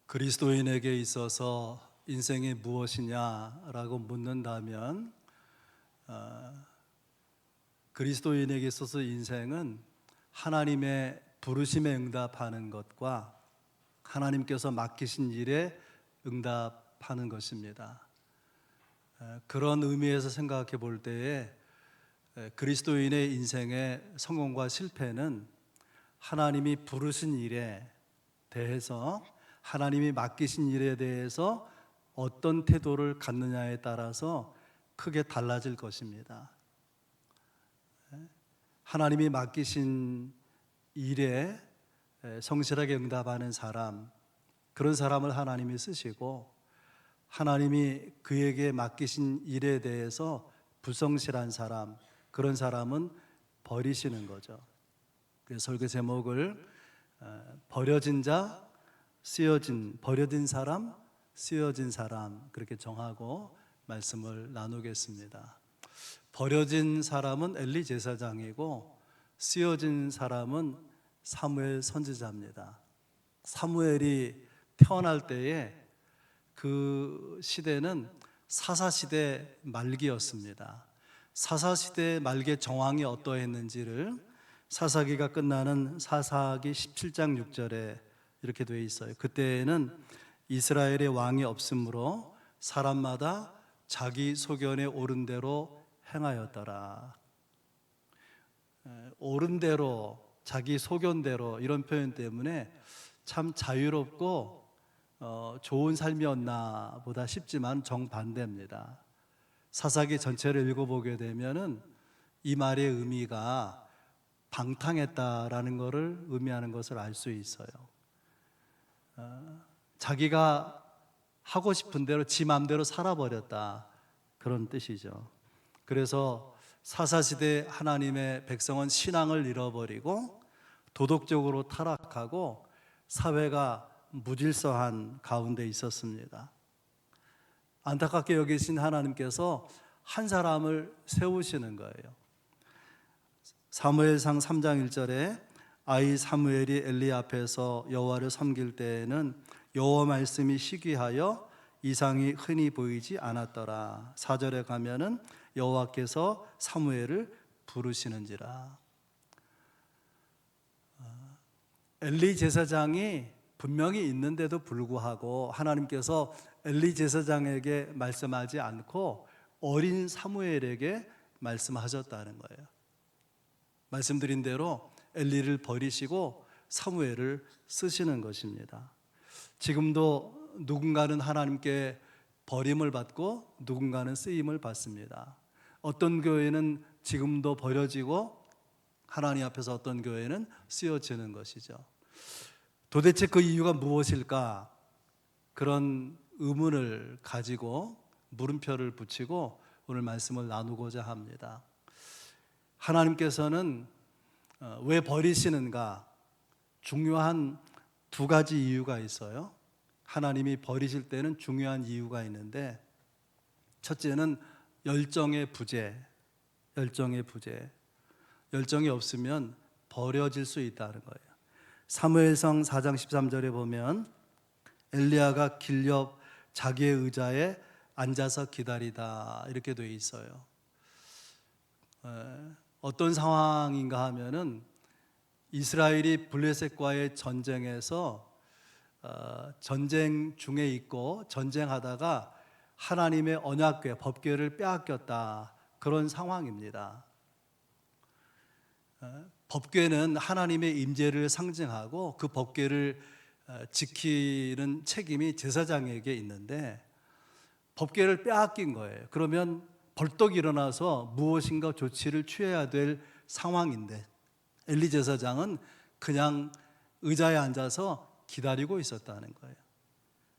그리스도인에게 있어서 인생이 무엇이냐라고 묻는다면 그리스도인에게 있어서 인생은 하나님의 부르심에 응답하는 것과 하나님께서 맡기신 일에 응답하는 것입니다. 그런 의미에서 생각해 볼 때에 그리스도인의 인생의 성공과 실패는 하나님이 부르신 일에 대해서, 하나님이 맡기신 일에 대해서 어떤 태도를 갖느냐에 따라서 크게 달라질 것입니다. 하나님이 맡기신 일에 성실하게 응답하는 사람, 그런 사람을 하나님이 쓰시고, 하나님이 그에게 맡기신 일에 대해서 불성실한 사람, 그런 사람은 버리시는 거죠. 그래서 설교 제목을 버려진 자, 버려진 사람, 쓰여진 사람, 그렇게 정하고 말씀을 나누겠습니다. 버려진 사람은 엘리 제사장이고 쓰여진 사람은 사무엘 선지자입니다. 사무엘이 태어날 때에 그 시대는 사사시대 말기였습니다. 사사시대 말기의 정황이 어떠했는지를 사사기가 끝나는 사사기 17장 6절에 이렇게 되어 있어요. 그때에는 이스라엘의 왕이 없으므로 사람마다 자기 소견에 옳은 대로 행하였더라. 옳은 대로, 자기 소견대로, 이런 표현 때문에 참 자유롭고 좋은 삶이었나 보다 싶지만 정반대입니다. 사사기 전체를 읽어보게 되면은 이 말의 의미가 방탕했다라는 것을 의미하는 것을 알 수 있어요. 자기가 하고 싶은 대로 지 마음대로 살아버렸다, 그런 뜻이죠. 그래서 사사시대 하나님의 백성은 신앙을 잃어버리고 도덕적으로 타락하고 사회가 무질서한 가운데 있었습니다. 안타깝게 여기신 하나님께서 한 사람을 세우시는 거예요. 사무엘상 3장 1절에 아이 사무엘이 엘리 앞에서 여호와를 섬길 때에는 여호와 말씀이 시기하여 이상이 흔히 보이지 않았더라. 4절에 가면은 여호와께서 사무엘을 부르시는지라. 엘리 제사장이 분명히 있는데도 불구하고 하나님께서 엘리 제사장에게 말씀하지 않고 어린 사무엘에게 말씀하셨다는 거예요. 말씀드린 대로 엘리를 버리시고 사무엘을 쓰시는 것입니다. 지금도 누군가는 하나님께 버림을 받고 누군가는 쓰임을 받습니다. 어떤 교회는 지금도 버려지고 하나님 앞에서 어떤 교회는 쓰여지는 것이죠. 도대체 그 이유가 무엇일까? 그런 의문을 가지고 물음표를 붙이고 오늘 말씀을 나누고자 합니다. 하나님께서는 왜 버리시는가? 중요한 두 가지 이유가 있어요. 하나님이 버리실 때는 중요한 이유가 있는데, 첫째는 열정의 부재. 열정이 없으면 버려질 수 있다는 거예요. 사무엘상 4장 13절에 보면 엘리야가 길 옆 자기의 의자에 앉아서 기다리다, 이렇게 되어 있어요. 어떤 상황인가 하면은 이스라엘이 블레셋과의 전쟁에서 전쟁 중에 있고 전쟁하다가 하나님의 언약궤, 법궤를 빼앗겼다, 그런 상황입니다. 법궤는 하나님의 임재를 상징하고 그 법궤를 지키는 책임이 제사장에게 있는데 법궤를 빼앗긴 거예요. 그러면 벌떡 일어나서 무엇인가 조치를 취해야 될 상황인데 엘리 제사장은 그냥 의자에 앉아서 기다리고 있었다는 거예요.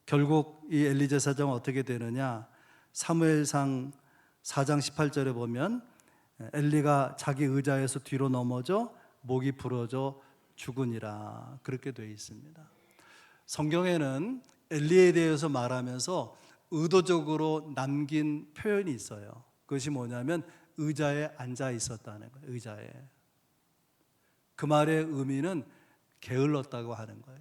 결국 이 엘리 제사장은 어떻게 되느냐? 사무엘상 4장 18절에 보면 엘리가 자기 의자에서 뒤로 넘어져 목이 부러져 죽으니라, 그렇게 되어 있습니다. 성경에는 엘리에 대해서 말하면서 의도적으로 남긴 표현이 있어요. 그것이 뭐냐면 의자에 앉아 있었다는 거예요. 의자에. 그 말의 의미는 게을렀다고 하는 거예요.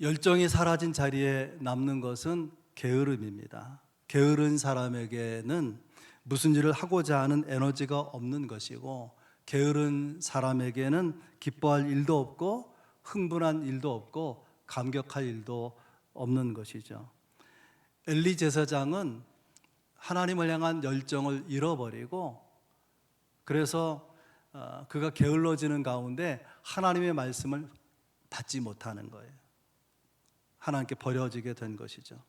열정이 사라진 자리에 남는 것은 게으름입니다. 게으른 사람에게는 무슨 일을 하고자 하는 에너지가 없는 것이고, 게으른 사람에게는 기뻐할 일도 없고 흥분한 일도 없고 감격할 일도 없는 것이죠. 엘리 제사장은 하나님을 향한 열정을 잃어버리고, 그래서 그가 게을러지는 가운데 하나님의 말씀을 받지 못하는 거예요. 하나님께 버려지게 된 것이죠.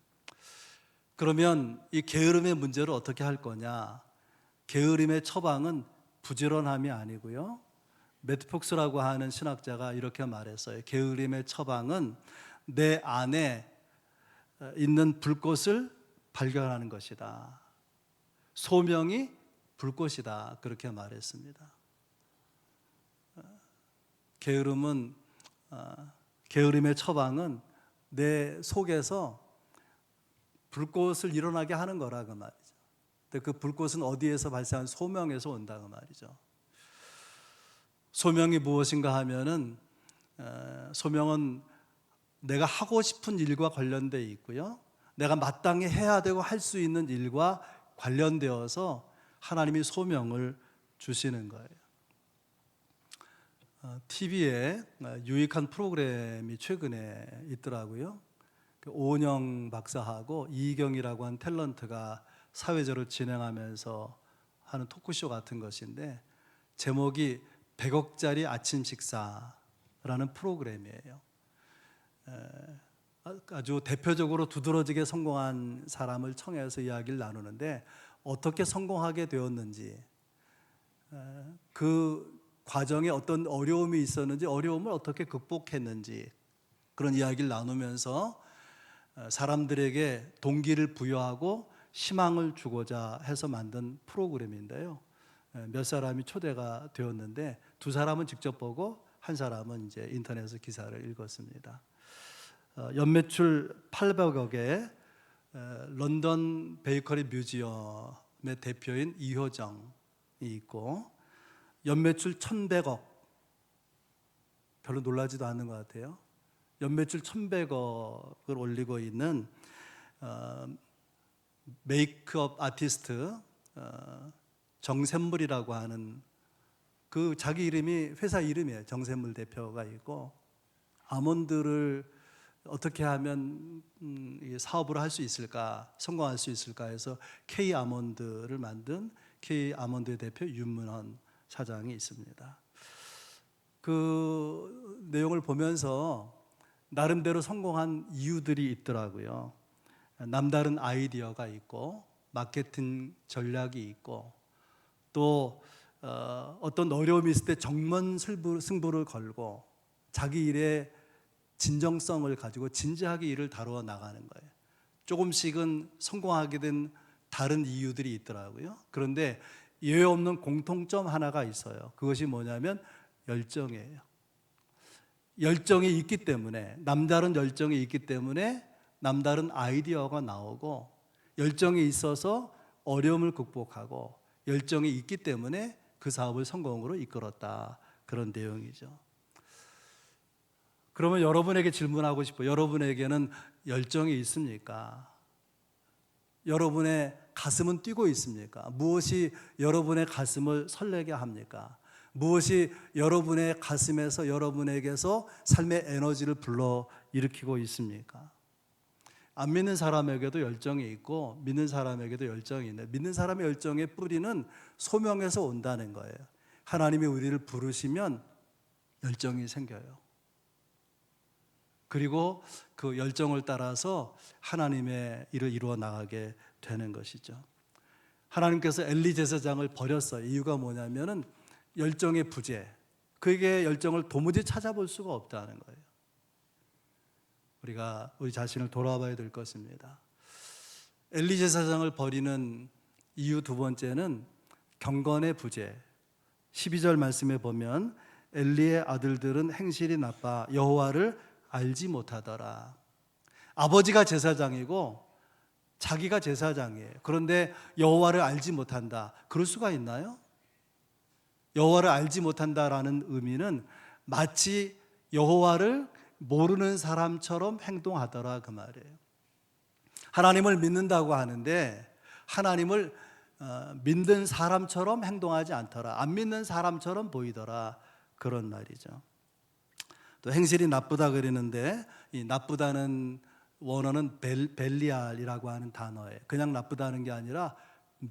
그러면 이 게으름의 문제를 어떻게 할 거냐? 게으름의 처방은 부지런함이 아니고요, 매트 폭스라고 하는 신학자가 이렇게 말했어요. 게으름의 처방은 내 안에 있는 불꽃을 발견하는 것이다. 소명이 불꽃이다. 그렇게 말했습니다. 게으름의 처방은 내 속에서 불꽃을 일어나게 하는 거라 그 말이죠. 근데 그 불꽃은 어디에서 발생한 소명에서 온다 그 말이죠. 소명이 무엇인가 하면은 소명은 내가 하고 싶은 일과 관련되어 있고요, 내가 마땅히 해야 되고 할 수 있는 일과 관련되어서 하나님이 소명을 주시는 거예요. TV에 유익한 프로그램이 최근에 있더라고요. 오은영 박사하고 이희경이라고 한 탤런트가 사회적으로 진행하면서 하는 토크쇼 같은 것인데, 제목이 100억짜리 아침 식사라는 프로그램이에요. 아주 대표적으로 두드러지게 성공한 사람을 청해서 이야기를 나누는데, 어떻게 성공하게 되었는지, 그 과정에 어떤 어려움이 있었는지, 어려움을 어떻게 극복했는지, 그런 이야기를 나누면서 사람들에게 동기를 부여하고 희망을 주고자 해서 만든 프로그램인데요. 몇 사람이 초대가 되었는데, 두 사람은 직접 보고 한 사람은 이제 인터넷에서 기사를 읽었습니다. 연매출 800억의 런던 베이커리 뮤지엄의 대표인 이효정이 있고, 연매출 1100억, 별로 놀라지도 않는 것 같아요. 연매출 1100억을 올리고 있는 메이크업 아티스트 정샘물이라고 하는, 그 자기 이름이 회사 이름이에요. 정샘물 대표가 있고, 아몬드를 어떻게 하면 사업을 할 수 있을까, 성공할 수 있을까 해서 K 아몬드를 만든 K 아몬드의 대표 윤문헌 사장이 있습니다. 그 내용을 보면서 나름대로 성공한 이유들이 있더라고요. 남다른 아이디어가 있고, 마케팅 전략이 있고, 또 어떤 어려움이 있을 때 정면 승부를 걸고 자기 일에 진정성을 가지고 진지하게 일을 다루어 나가는 거예요. 조금씩은 성공하게 된 다른 이유들이 있더라고요. 그런데 예외 없는 공통점 하나가 있어요. 그것이 뭐냐면 열정이에요. 열정이 있기 때문에, 남다른 열정이 있기 때문에 남다른 아이디어가 나오고, 열정이 있어서 어려움을 극복하고, 열정이 있기 때문에 그 사업을 성공으로 이끌었다. 그런 내용이죠. 그러면 여러분에게 질문하고 싶어요. 여러분에게는 열정이 있습니까? 여러분의 가슴은 뛰고 있습니까? 무엇이 여러분의 가슴을 설레게 합니까? 무엇이 여러분의 가슴에서, 여러분에게서 삶의 에너지를 불러 일으키고 있습니까? 안 믿는 사람에게도 열정이 있고 믿는 사람에게도 열정이 있는데, 믿는 사람의 열정의 뿌리는 소명에서 온다는 거예요. 하나님이 우리를 부르시면 열정이 생겨요. 그리고 그 열정을 따라서 하나님의 일을 이루어 나가게 되는 것이죠. 하나님께서 엘리 제사장을 버렸어요. 이유가 뭐냐면은 열정의 부재, 그에게 열정을 도무지 찾아볼 수가 없다는 거예요. 우리가 우리 자신을 돌아봐야 될 것입니다. 엘리 제사장을 버리는 이유 두 번째는 경건의 부재. 12절 말씀에 보면 엘리의 아들들은 행실이 나빠 여호와를 알지 못하더라. 아버지가 제사장이고 자기가 제사장이에요. 그런데 여호와를 알지 못한다. 그럴 수가 있나요? 여호와를 알지 못한다라는 의미는 마치 여호와를 모르는 사람처럼 행동하더라 그 말이에요. 하나님을 믿는다고 하는데 하나님을 믿는 사람처럼 행동하지 않더라. 안 믿는 사람처럼 보이더라. 그런 말이죠. 또 행실이 나쁘다 그러는데 이 나쁘다는 원어는 벨리알이라고 하는 단어예요. 그냥 나쁘다는 게 아니라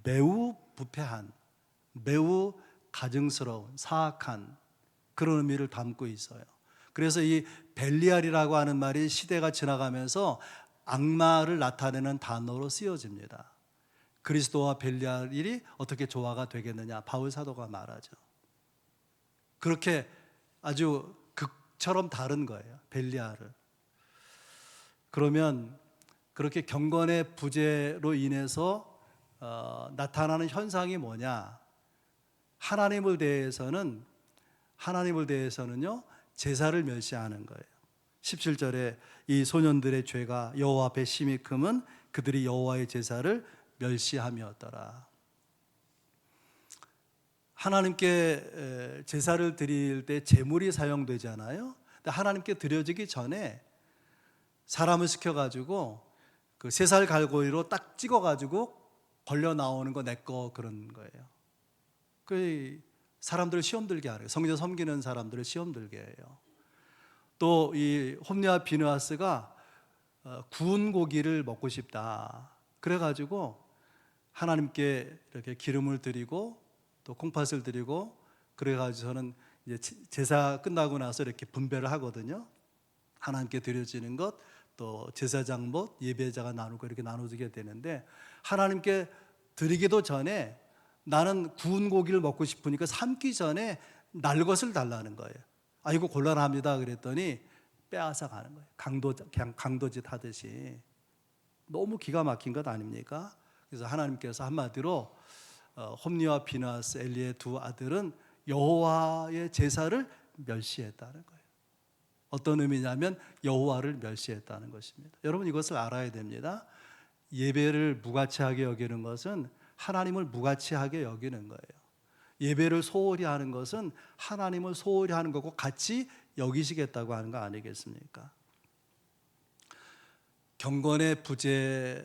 매우 부패한, 매우 가증스러운, 사악한 그런 의미를 담고 있어요. 그래서 이 벨리알이라고 하는 말이 시대가 지나가면서 악마를 나타내는 단어로 쓰여집니다. 그리스도와 벨리알이 어떻게 조화가 되겠느냐, 바울 사도가 말하죠. 그렇게 아주 극처럼 다른 거예요, 벨리알을. 그러면 그렇게 경건의 부재로 인해서 나타나는 현상이 뭐냐? 하나님을 대해서는요 제사를 멸시하는 거예요. 17절에 이 소년들의 죄가 여호와 앞에 심히 크면 그들이 여호와의 제사를 멸시함이었더라. 하나님께 제사를 드릴 때 제물이 사용되잖아요. 근데 하나님께 드려지기 전에 사람을 시켜가지고 그 3살 갈고리로 딱 찍어가지고 걸려 나오는 거 내 거 그런 거예요. 그 사람들을 시험 들게 하는 거예요. 성전 섬기는 사람들을 시험 들게 해요. 또 이 홈리와 비느하스가 구운 고기를 먹고 싶다. 그래가지고 하나님께 이렇게 기름을 드리고 또 콩팥을 드리고 그래가지고서는 이제 제사 끝나고 나서 이렇게 분배를 하거든요. 하나님께 드려지는 것, 또 제사장 못, 예배자가 나누고 이렇게 나눠지게 되는데 하나님께 드리기도 전에 나는 구운 고기를 먹고 싶으니까 삶기 전에 날 것을 달라는 거예요. 아 이거 곤란합니다 그랬더니 빼앗아 가는 거예요. 그냥 강도짓 하듯이. 너무 기가 막힌 것 아닙니까? 그래서 하나님께서 한마디로 홈리와 비느하스 엘리의 두 아들은 여호와의 제사를 멸시했다는 거예요. 어떤 의미냐면 여호와를 멸시했다는 것입니다. 여러분 이것을 알아야 됩니다. 예배를 무가치하게 여기는 것은 하나님을 무가치하게 여기는 거예요. 예배를 소홀히 하는 것은 하나님을 소홀히 하는 거고 같이 여기시겠다고 하는 거 아니겠습니까? 경건의 부재,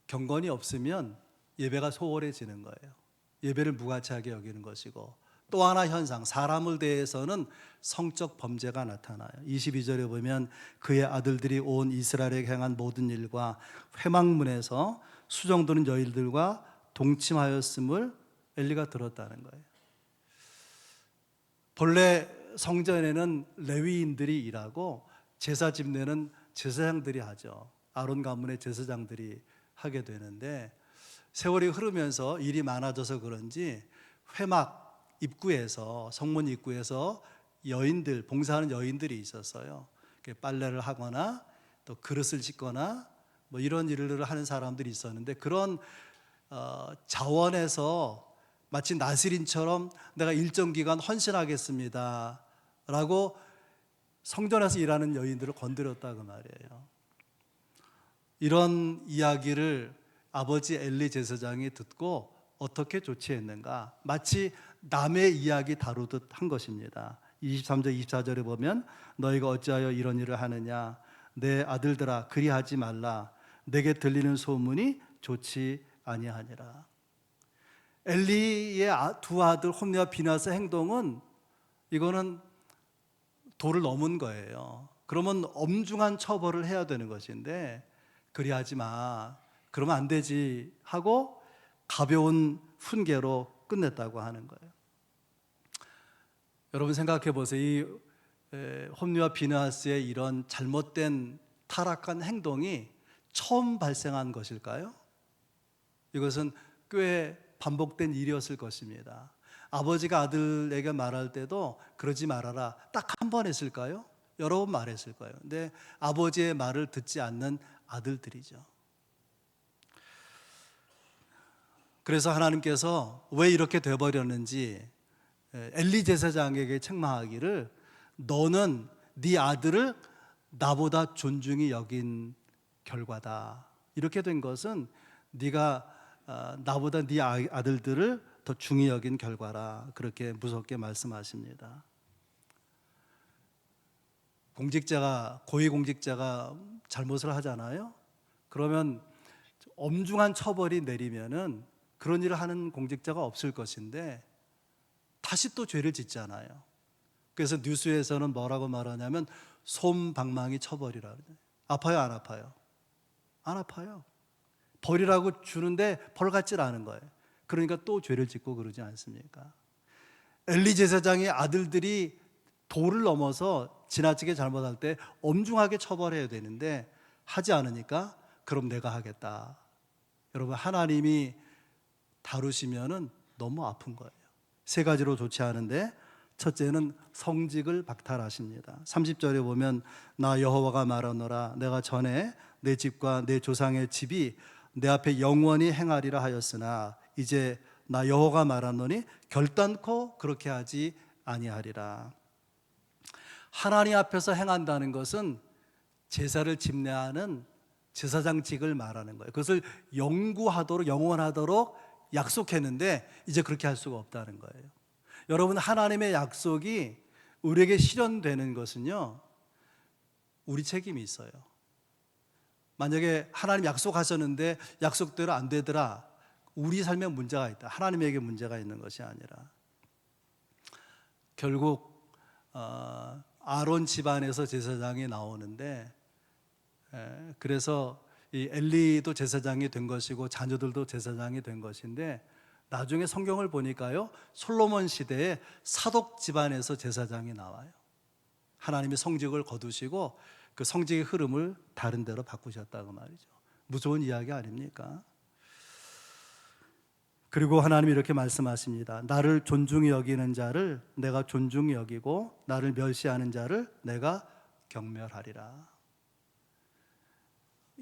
경건이 없으면 예배가 소홀해지는 거예요. 예배를 무가치하게 여기는 것이고 또 하나 현상, 사람을 대해서는 성적 범죄가 나타나요. 22절에 보면 그의 아들들이 온 이스라엘에게 행한 모든 일과 회막문에서 수정드는 여인들과 동침하였음을 엘리가 들었다는 거예요. 본래 성전에는 레위인들이 일하고 제사 집례는 제사장들이 하죠. 아론 가문의 제사장들이 하게 되는데 세월이 흐르면서 일이 많아져서 그런지 회막 입구에서, 성문 입구에서 여인들, 봉사하는 여인들이 있었어요. 빨래를 하거나 또 그릇을 씻거나 뭐 이런 일을 하는 사람들이 있었는데 그런 자원에서 마치 나스린처럼 내가 일정 기간 헌신하겠습니다 라고 성전에서 일하는 여인들을 건드렸다 그 말이에요. 이런 이야기를 아버지 엘리 제사장이 듣고 어떻게 조치했는가? 마치 남의 이야기 다루듯 한 것입니다. 23절 24절에 보면 너희가 어찌하여 이런 일을 하느냐? 내 아들들아 그리하지 말라. 내게 들리는 소문이 좋지 아니하니라. 엘리의 두 아들 홈리와 비느하스 행동은 이거는 도를 넘은 거예요. 그러면 엄중한 처벌을 해야 되는 것인데 그리하지 마. 그러면 안 되지 하고 가벼운 훈계로 끝냈다고 하는 거예요. 여러분 생각해 보세요. 이 홈리와 비느하스의 이런 잘못된 타락한 행동이 처음 발생한 것일까요? 이것은 꽤 반복된 일이었을 것입니다. 아버지가 아들에게 말할 때도 그러지 말아라 딱 한 번 했을까요? 여러 번 말했을 거예요. 근데 아버지의 말을 듣지 않는 아들들이죠. 그래서 하나님께서 왜 이렇게 돼버렸는지 엘리 제사장에게 책망하기를 너는 네 아들을 나보다 존중히 여긴 결과다. 이렇게 된 것은 네가 나보다 네 아들들을 더 중히 여긴 결과라. 그렇게 무섭게 말씀하십니다. 고위공직자가 잘못을 하잖아요. 그러면 엄중한 처벌이 내리면은 그런 일을 하는 공직자가 없을 것인데 다시 또 죄를 짓잖아요. 그래서 뉴스에서는 뭐라고 말하냐면 솜방망이 처벌이라 그래요. 아파요, 안 아파요? 안 아파요. 벌이라고 주는데 벌 같질 않은 거예요. 그러니까 또 죄를 짓고 그러지 않습니까? 엘리 제사장의 아들들이 도를 넘어서 지나치게 잘못할 때 엄중하게 처벌해야 되는데 하지 않으니까 그럼 내가 하겠다. 여러분, 하나님이 다루시면은 너무 아픈 거예요. 세 가지로 좋지 않은데 첫째는 성직을 박탈하십니다. 30절에 보면 나 여호와가 말하노라 내가 전에 내 집과 내 조상의 집이 내 앞에 영원히 행하리라 하였으나 이제 나 여호와가 말하노니 결단코 그렇게 하지 아니하리라. 하나님 앞에서 행한다는 것은 제사를 집례하는 제사장직을 말하는 거예요. 그것을 영구하도록 영원하도록 약속했는데 이제 그렇게 할 수가 없다는 거예요. 여러분, 하나님의 약속이 우리에게 실현되는 것은요, 우리 책임이 있어요. 만약에 하나님 약속하셨는데 약속대로 안 되더라, 우리 삶에 문제가 있다. 하나님에게 문제가 있는 것이 아니라 결국 아론 집안에서 제사장이 나오는데 그래서 이 엘리도 제사장이 된 것이고 자녀들도 제사장이 된 것인데 나중에 성경을 보니까요, 솔로몬 시대에 사독 집안에서 제사장이 나와요. 하나님이 성직을 거두시고 그 성직의 흐름을 다른 데로 바꾸셨다고 말이죠. 무서운 이야기 아닙니까? 그리고 하나님이 이렇게 말씀하십니다. 나를 존중히 여기는 자를 내가 존중히 여기고 나를 멸시하는 자를 내가 경멸하리라.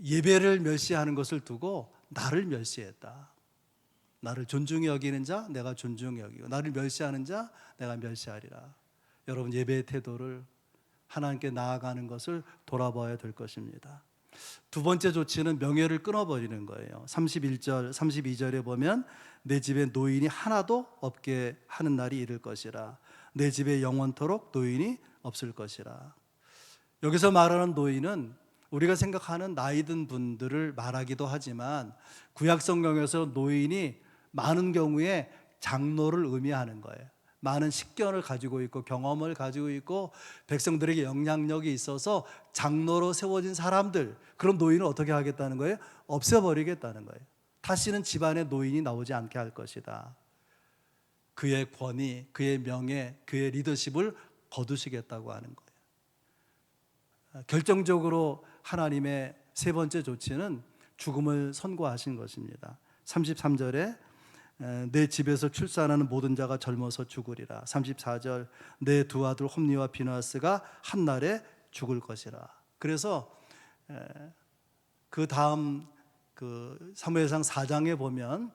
예배를 멸시하는 것을 두고 나를 멸시했다. 나를 존중히 여기는 자 내가 존중히 여기고 나를 멸시하는 자 내가 멸시하리라. 여러분, 예배의 태도를 하나님께 나아가는 것을 돌아봐야 될 것입니다. 두 번째 조치는 명예를 끊어버리는 거예요. 31절, 32절에 보면 내 집에 노인이 하나도 없게 하는 날이 이를 것이라. 내 집에 영원토록 노인이 없을 것이라. 여기서 말하는 노인은 우리가 생각하는 나이 든 분들을 말하기도 하지만 구약 성경에서 노인이 많은 경우에 장로를 의미하는 거예요. 많은 식견을 가지고 있고 경험을 가지고 있고 백성들에게 영향력이 있어서 장로로 세워진 사람들, 그런 노인을 어떻게 하겠다는 거예요? 없애버리겠다는 거예요. 다시는 집안에 노인이 나오지 않게 할 것이다. 그의 권위, 그의 명예, 그의 리더십을 거두시겠다고 하는 거예요. 결정적으로 하나님의 세 번째 조치는 죽음을 선고하신 것입니다. 33절에 내 집에서 출산하는 모든 자가 젊어서 죽으리라. 34절 내 두 아들 홈니와 비나스가 한날에 죽을 것이라. 그래서 그 다음 사무엘상 4장에 보면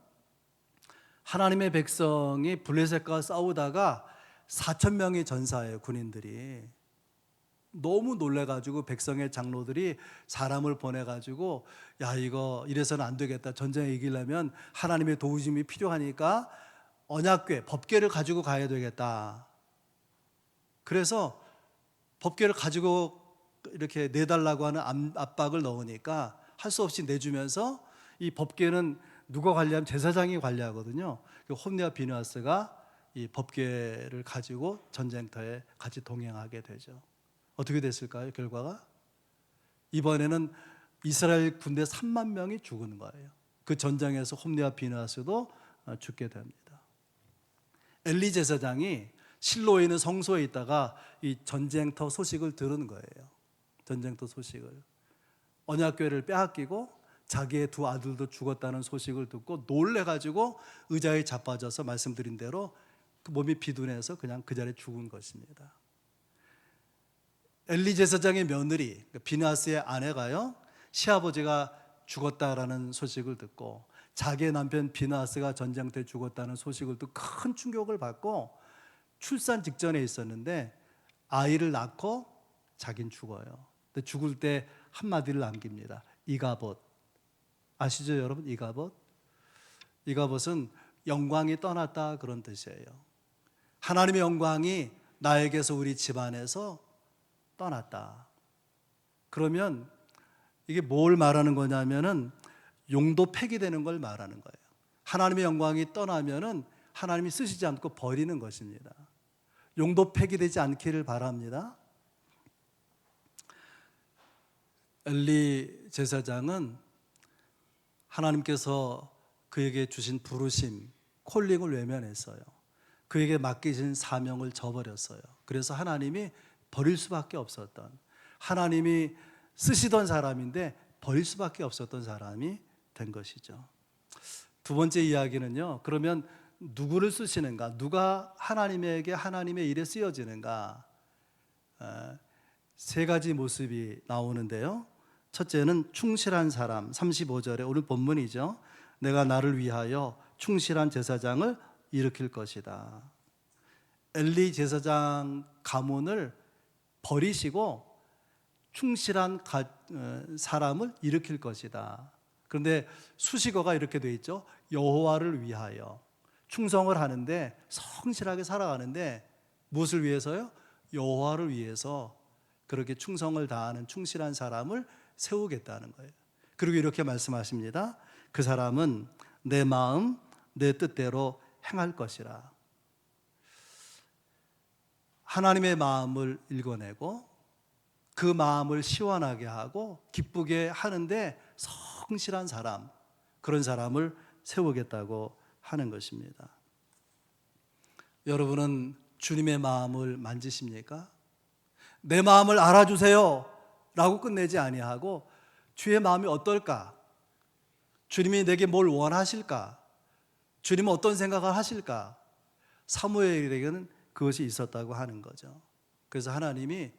하나님의 백성이 블레셋과 싸우다가 4,000명의 전사예요. 군인들이 너무 놀래가지고 백성의 장로들이 사람을 보내가지고 야, 이거 이래서는 안 되겠다. 전쟁에 이기려면 하나님의 도우심이 필요하니까 언약궤, 법궤를 가지고 가야 되겠다. 그래서 법궤를 가지고 이렇게 내달라고 하는 압박을 넣으니까 할 수 없이 내주면서 이 법궤는 누가 관리하면 제사장이 관리하거든요. 홈리와 비느하스가 이 법궤를 가지고 전쟁터에 같이 동행하게 되죠. 어떻게 됐을까요? 결과가? 이번에는 이스라엘 군대 3만 명이 죽은 거예요. 그 전장에서 홈리와 비느하스도 죽게 됩니다. 엘리 제사장이 실로에 있는 성소에 있다가 이 전쟁터 소식을 들은 거예요. 전쟁터 소식을. 언약궤를 빼앗기고 자기의 두 아들도 죽었다는 소식을 듣고 놀래가지고 의자에 자빠져서 말씀드린 대로 그 몸이 비둔해서 그냥 그 자리에 죽은 것입니다. 엘리 제사장의 며느리 비느하스의 아내가요, 시아버지가 죽었다라는 소식을 듣고 자기의 남편 비느하스가 전쟁터에 죽었다는 소식을 듣고 큰 충격을 받고 출산 직전에 있었는데 아이를 낳고 자긴 죽어요. 근데 죽을 때 한마디를 남깁니다. 이가봇. 아시죠, 여러분? 이가봇. 이가봇은 영광이 떠났다 그런 뜻이에요. 하나님의 영광이 나에게서 우리 집안에서 떠났다. 그러면 이게 뭘 말하는 거냐면은 용도 폐기되는 걸 말하는 거예요. 하나님의 영광이 떠나면은 하나님이 쓰시지 않고 버리는 것입니다. 용도 폐기되지 않기를 바랍니다. 엘리 제사장은 하나님께서 그에게 주신 부르심, 콜링을 외면했어요. 그에게 맡기신 사명을 저버렸어요. 그래서 하나님이 버릴 수밖에 없었던, 하나님이 쓰시던 사람인데 버릴 수밖에 없었던 사람이 된 것이죠. 두 번째 이야기는요, 그러면 누구를 쓰시는가? 누가 하나님에게 하나님의 일에 쓰여지는가? 세 가지 모습이 나오는데요. 첫째는 충실한 사람, 35절에 오늘 본문이죠. 내가 나를 위하여 충실한 제사장을 일으킬 것이다. 엘리 제사장 가문을 버리시고 충실한 사람을 일으킬 것이다. 그런데 수식어가 이렇게 돼 있죠. 여호와를 위하여 충성을 하는데, 성실하게 살아가는데 무엇을 위해서요? 여호와를 위해서 그렇게 충성을 다하는 충실한 사람을 세우겠다는 거예요. 그리고 이렇게 말씀하십니다. 그 사람은 내 마음 내 뜻대로 행할 것이라. 하나님의 마음을 읽어내고 그 마음을 시원하게 하고 기쁘게 하는데 성실한 사람, 그런 사람을 세우겠다고 하는 것입니다. 여러분은 주님의 마음을 만지십니까? 내 마음을 알아주세요 라고 끝내지 아니하고 주의 마음이 어떨까? 주님이 내게 뭘 원하실까? 주님은 어떤 생각을 하실까? 사무엘에게는 그것이 있었다고 하는 거죠. 그래서 하나님이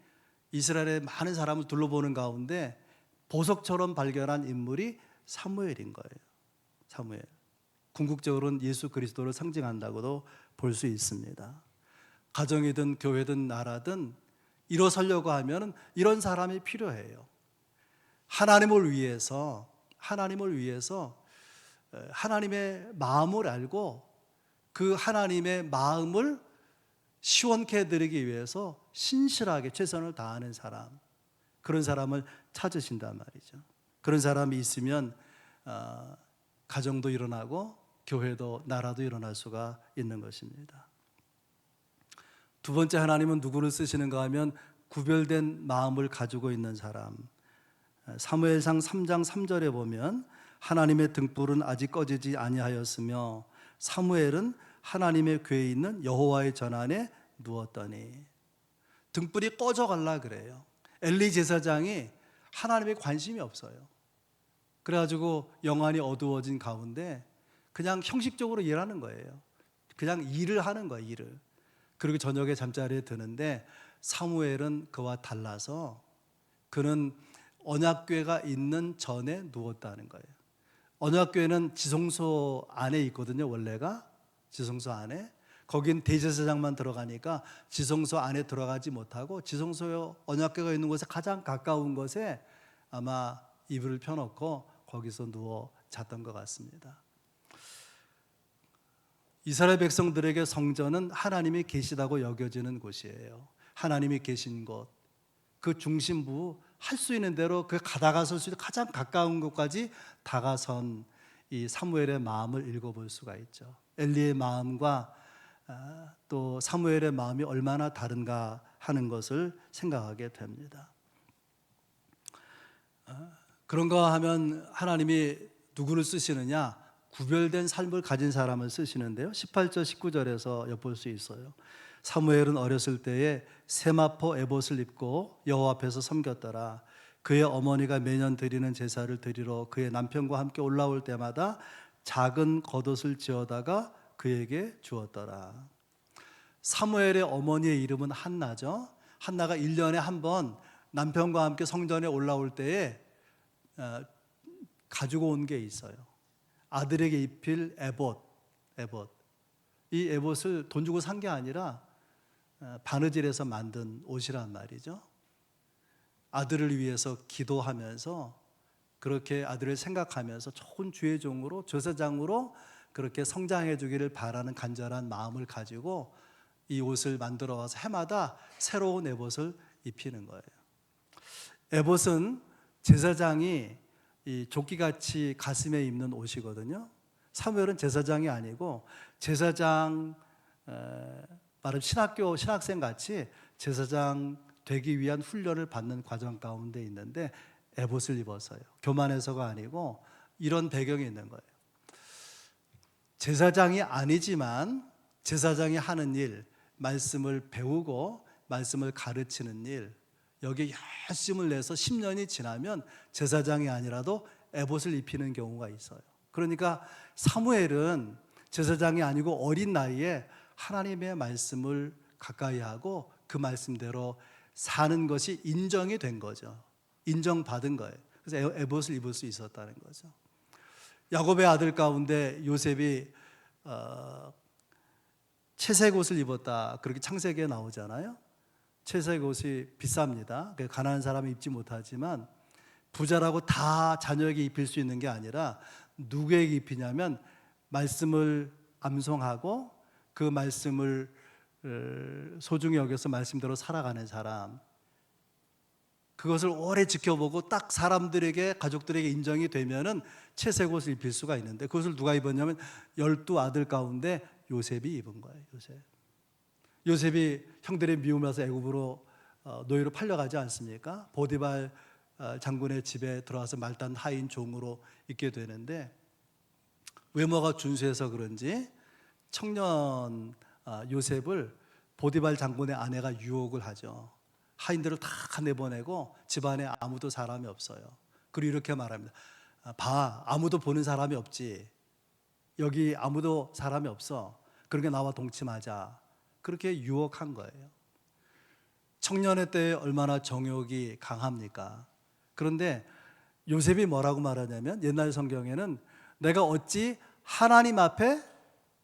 이스라엘의 많은 사람을 둘러보는 가운데 보석처럼 발견한 인물이 사무엘인 거예요. 사무엘. 궁극적으로는 예수 그리스도를 상징한다고도 볼 수 있습니다. 가정이든 교회든 나라든 일어서려고 하면 이런 사람이 필요해요. 하나님을 위해서 하나님의 마음을 알고 그 하나님의 마음을 시원케 해드리기 위해서 신실하게 최선을 다하는 사람, 그런 사람을 찾으신단 말이죠. 그런 사람이 있으면 가정도 일어나고 교회도 나라도 일어날 수가 있는 것입니다. 두 번째, 하나님은 누구를 쓰시는가 하면 구별된 마음을 가지고 있는 사람. 사무엘상 3장 3절에 보면 하나님의 등불은 아직 꺼지지 아니하였으며 사무엘은 하나님의 궤에 있는 여호와의 전안에 누웠더니. 등불이 꺼져갈라 그래요. 엘리 제사장이 하나님에 관심이 없어요. 그래가지고 영안이 어두워진 가운데 그냥 형식적으로 일하는 거예요. 그냥 일을 하는 거예요, 일을. 그리고 저녁에 잠자리에 드는데 사무엘은 그와 달라서 그는 언약궤가 있는 전에 누웠다는 거예요. 언약궤는 지성소 안에 있거든요, 원래가. 지성소 안에. 거긴 대제사장만 들어가니까 지성소 안에 들어가지 못하고 지성소에 언약궤가 있는 곳에 가장 가까운 곳에 아마 이불을 펴놓고 거기서 누워 잤던 것 같습니다. 이스라엘 백성들에게 성전은 하나님이 계시다고 여겨지는 곳이에요. 하나님이 계신 곳, 그 중심부, 할 수 있는 대로 그 다가설 수 있는 가장 가까운 곳까지 다가선 이 사무엘의 마음을 읽어볼 수가 있죠. 엘리의 마음과 또 사무엘의 마음이 얼마나 다른가 하는 것을 생각하게 됩니다. 그런가 하면 하나님이 누구를 쓰시느냐? 구별된 삶을 가진 사람을 쓰시는데요. 18절 19절에서 엿볼 수 있어요. 사무엘은 어렸을 때에 세마포 에봇을 입고 여호와 앞에서 섬겼더라. 그의 어머니가 매년 드리는 제사를 드리러 그의 남편과 함께 올라올 때마다 작은 겉옷을 지어다가 그에게 주었더라. 사무엘의 어머니의 이름은 한나죠. 한나가 1년에 한 번 남편과 함께 성전에 올라올 때에 가지고 온 게 있어요. 아들에게 입힐 에봇. 이 에봇을 돈 주고 산 게 아니라 바느질해서 만든 옷이란 말이죠. 아들을 위해서 기도하면서 그렇게 아들을 생각하면서 좋은 주의 종으로 제사장으로 그렇게 성장해 주기를 바라는 간절한 마음을 가지고 이 옷을 만들어 와서 해마다 새로운 에봇을 입히는 거예요. 에봇은 제사장이 이 조끼같이 가슴에 입는 옷이거든요. 사무엘은 제사장이 아니고 제사장 말하면 신학생 같이 제사장 되기 위한 훈련을 받는 과정 가운데 있는데 에봇을 입어서요. 교만해서가 아니고 이런 배경이 있는 거예요. 제사장이 아니지만 제사장이 하는 일, 말씀을 배우고 말씀을 가르치는 일, 여기에 열심을 내서 10년이 지나면 제사장이 아니라도 에봇을 입히는 경우가 있어요. 그러니까 사무엘은 제사장이 아니고 어린 나이에 하나님의 말씀을 가까이 하고 그 말씀대로 사는 것이 인정이 된 거죠. 인정받은 거예요. 그래서 에봇을 입을 수 있었다는 거죠. 야곱의 아들 가운데 요셉이 채색 옷을 입었다, 그렇게 창세기에 나오잖아요. 채색 옷이 비쌉니다. 가난한 사람이 입지 못하지만 부자라고 다 자녀에게 입힐 수 있는 게 아니라 누구에게 입히냐면 말씀을 암송하고 그 말씀을 소중히 여겨서 말씀대로 살아가는 사람, 그것을 오래 지켜보고 딱 사람들에게, 가족들에게 인정이 되면은 채색 옷을 입힐 수가 있는데, 그것을 누가 입었냐면 12아들 가운데 요셉이 입은 거예요. 요셉이 형들의 미움을 해서 애굽으로 노예로 팔려가지 않습니까? 보디발 장군의 집에 들어와서 말단 하인 종으로 있게 되는데, 외모가 준수해서 그런지 청년 요셉을 보디발 장군의 아내가 유혹을 하죠. 하인들을 다 내보내고 집안에 아무도 사람이 없어요. 그리고 이렇게 말합니다. 봐, 아무도 보는 사람이 없지. 여기 아무도 사람이 없어. 그러니까 나와 동침하자. 그렇게 유혹한 거예요. 청년의 때에 얼마나 정욕이 강합니까? 그런데 요셉이 뭐라고 말하냐면, 옛날 성경에는 내가 어찌 하나님 앞에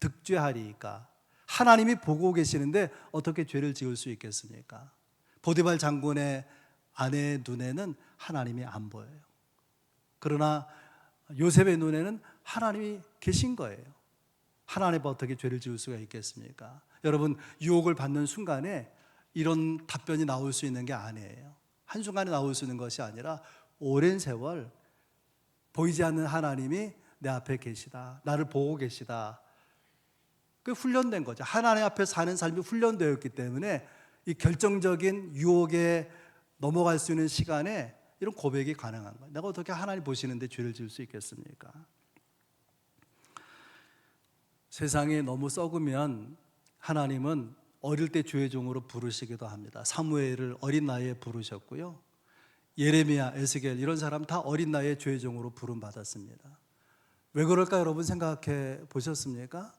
득죄하리이까? 하나님이 보고 계시는데 어떻게 죄를 지을 수 있겠습니까? 보디발 장군의 아내의 눈에는 하나님이 안 보여요. 그러나 요셉의 눈에는 하나님이 계신 거예요. 하나님 어떻게 죄를 지을 수가 있겠습니까? 여러분, 유혹을 받는 순간에 이런 답변이 나올 수 있는 게 아니에요. 한순간에 나올 수 있는 것이 아니라 오랜 세월 보이지 않는 하나님이 내 앞에 계시다, 나를 보고 계시다, 그 훈련된 거죠. 하나님 앞에 사는 삶이 훈련되었기 때문에 이 결정적인 유혹에 넘어갈 수 있는 시간에 이런 고백이 가능한 거예요. 내가 어떻게 하나님 보시는데 죄를 지을 수 있겠습니까? 세상이 너무 썩으면 하나님은 어릴 때 주의 종으로 부르시기도 합니다. 사무엘을 어린 나이에 부르셨고요. 예레미야, 에스겔 이런 사람 다 어린 나이에 주의 종으로 부름 받았습니다. 왜 그럴까 여러분 생각해 보셨습니까?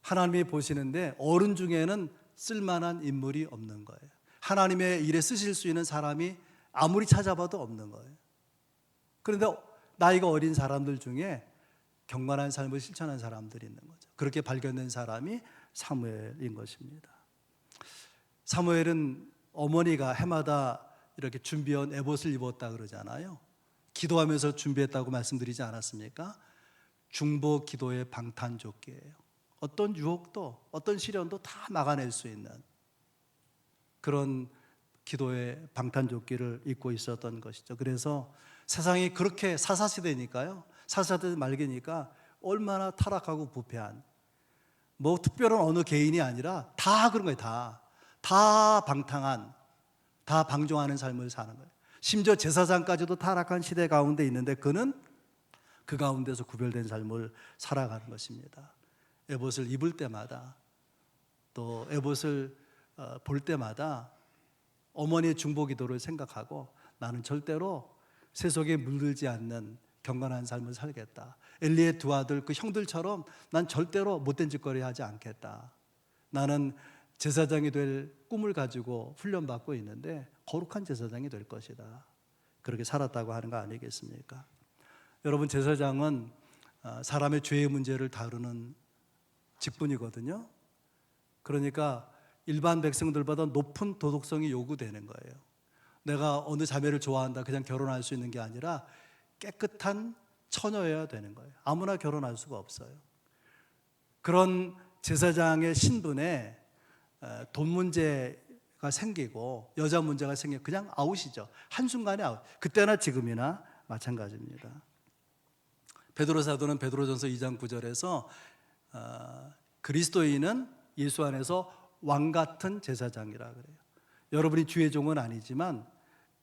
하나님이 보시는데 어른 중에는 쓸만한 인물이 없는 거예요. 하나님의 일에 쓰실 수 있는 사람이 아무리 찾아봐도 없는 거예요. 그런데 나이가 어린 사람들 중에 경건한 삶을 실천한 사람들이 있는 거죠. 그렇게 발견된 사람이 사무엘인 것입니다. 사무엘은 어머니가 해마다 이렇게 준비한 에봇을 입었다 그러잖아요. 기도하면서 준비했다고 말씀드리지 않았습니까? 중보 기도의 방탄조끼예요. 어떤 유혹도 어떤 시련도 다 막아낼 수 있는 그런 기도의 방탄조끼를 입고 있었던 것이죠. 그래서 세상이 그렇게 사사시대니까요, 사사시대 말기니까 얼마나 타락하고 부패한, 뭐 특별한 어느 개인이 아니라 다 그런 거예요. 다 방탕한, 다 방종하는 삶을 사는 거예요. 심지어 제사장까지도 타락한 시대 가운데 있는데 그는 그 가운데서 구별된 삶을 살아가는 것입니다. 에봇을 입을 때마다, 또 에봇을 볼 때마다 어머니의 중보기도를 생각하고 나는 절대로 세속에 물들지 않는 경건한 삶을 살겠다. 엘리의 두 아들 그 형들처럼 난 절대로 못된 짓거리 하지 않겠다. 나는 제사장이 될 꿈을 가지고 훈련받고 있는데 거룩한 제사장이 될 것이다. 그렇게 살았다고 하는 거 아니겠습니까? 여러분, 제사장은 사람의 죄의 문제를 다루는 직분이거든요. 그러니까 일반 백성들보다 높은 도덕성이 요구되는 거예요. 내가 어느 자매를 좋아한다 그냥 결혼할 수 있는 게 아니라 깨끗한 처녀여야 되는 거예요. 아무나 결혼할 수가 없어요. 그런 제사장의 신분에 돈 문제 문제가 생기고 여자 문제가 생기면 그냥 아웃이죠. 한순간에 아웃. 그때나 지금이나 마찬가지입니다. 베드로 사도는 베드로전서 2장 9절에서 그리스도인은 예수 안에서 왕 같은 제사장이라 그래요. 여러분이 주의 종은 아니지만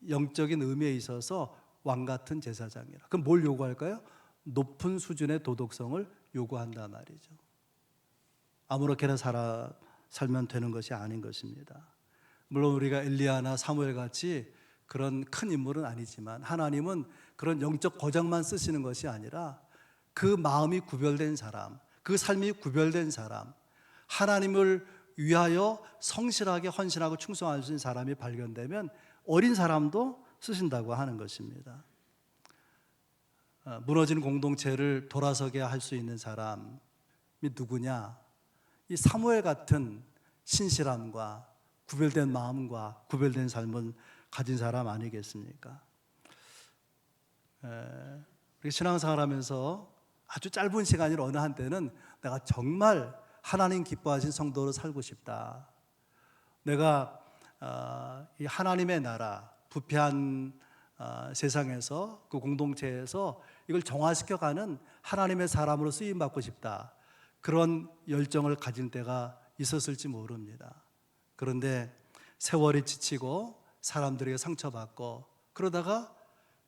영적인 의미에 있어서 왕 같은 제사장이라. 그럼 뭘 요구할까요? 높은 수준의 도덕성을 요구한단 말이죠. 아무렇게나 살면 되는 것이 아닌 것입니다. 물론 우리가 엘리야나 사무엘 같이 그런 큰 인물은 아니지만 하나님은 그런 영적 거장만 쓰시는 것이 아니라 그 마음이 구별된 사람, 그 삶이 구별된 사람, 하나님을 위하여 성실하게 헌신하고 충성할 수 있는 사람이 발견되면 어린 사람도 쓰신다고 하는 것입니다. 무너진 공동체를 돌아서게 할 수 있는 사람이 누구냐? 이 사무엘 같은 신실함과 구별된 마음과 구별된 삶을 가진 사람 아니겠습니까? 우리 신앙생활 하면서 아주 짧은 시간이 어느 한때는 내가 정말 하나님 기뻐하신 성도로 살고 싶다. 내가 이 하나님의 나라, 부패한 세상에서 그 공동체에서 이걸 정화시켜가는 하나님의 사람으로 쓰임받고 싶다. 그런 열정을 가진 때가 있었을지 모릅니다. 그런데 세월이 지치고 사람들에게 상처받고 그러다가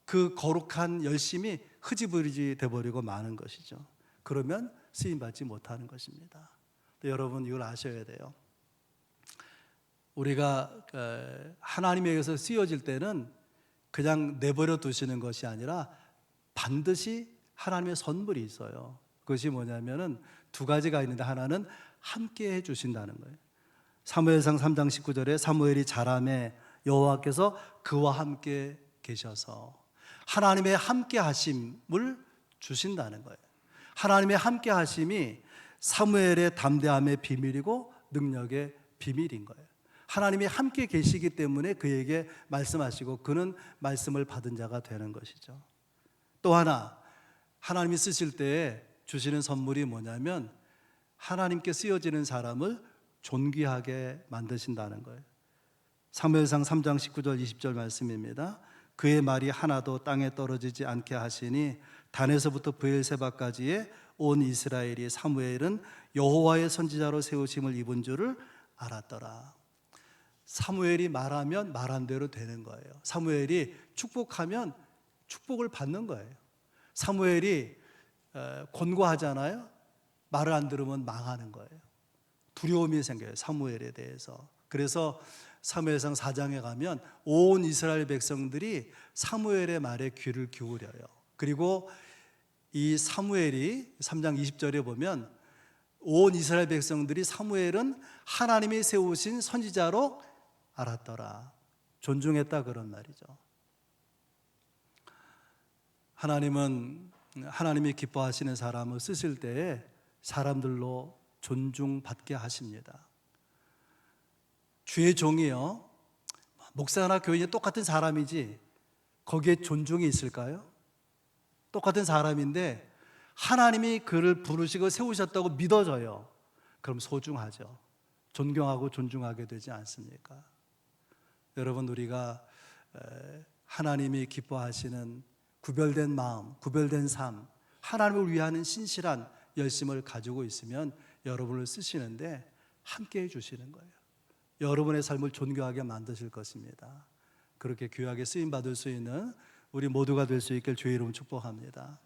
그 거룩한 열심이 흐지부지 돼버리고 마는 것이죠. 그러면 쓰임받지 못하는 것입니다. 여러분 이걸 아셔야 돼요. 우리가 하나님에 의해서 쓰여질 때는 그냥 내버려 두시는 것이 아니라 반드시 하나님의 선물이 있어요. 그것이 뭐냐면은 두 가지가 있는데 하나는 함께 해주신다는 거예요. 사무엘상 3장 19절에 사무엘이 자라매 여호와께서 그와 함께 계셔서 하나님의 함께 하심을 주신다는 거예요. 하나님의 함께 하심이 사무엘의 담대함의 비밀이고 능력의 비밀인 거예요. 하나님이 함께 계시기 때문에 그에게 말씀하시고 그는 말씀을 받은 자가 되는 것이죠. 또 하나 하나님이 쓰실 때에 주시는 선물이 뭐냐면 하나님께 쓰여지는 사람을 존귀하게 만드신다는 거예요. 사무엘상 3장 19절 20절 말씀입니다. 그의 말이 하나도 땅에 떨어지지 않게 하시니 단에서부터 브엘세바까지의 온 이스라엘이 사무엘은 여호와의 선지자로 세우심을 입은 줄을 알았더라. 사무엘이 말하면 말한 대로 되는 거예요. 사무엘이 축복하면 축복을 받는 거예요. 사무엘이 권고하잖아요. 말을 안 들으면 망하는 거예요. 두려움이 생겨요. 사무엘에 대해서. 그래서 사무엘상 4장에 가면 온 이스라엘 백성들이 사무엘의 말에 귀를 기울여요. 그리고 이 사무엘이 3장 20절에 보면 온 이스라엘 백성들이 사무엘은 하나님이 세우신 선지자로 알았더라. 존중했다 그런 말이죠. 하나님은 하나님이 기뻐하시는 사람을 쓰실 때에 사람들로 존중받게 하십니다. 주의 종이요, 목사나 교인이 똑같은 사람이지 거기에 존중이 있을까요? 똑같은 사람인데 하나님이 그를 부르시고 세우셨다고 믿어져요. 그럼 소중하죠. 존경하고 존중하게 되지 않습니까? 여러분 우리가 하나님이 기뻐하시는 구별된 마음, 구별된 삶, 하나님을 위하는 신실한 열심을 가지고 있으면 여러분을 쓰시는데 함께 해주시는 거예요. 여러분의 삶을 존귀하게 만드실 것입니다. 그렇게 귀하게 쓰임받을 수 있는 우리 모두가 될 수 있길 주의 이름 축복합니다.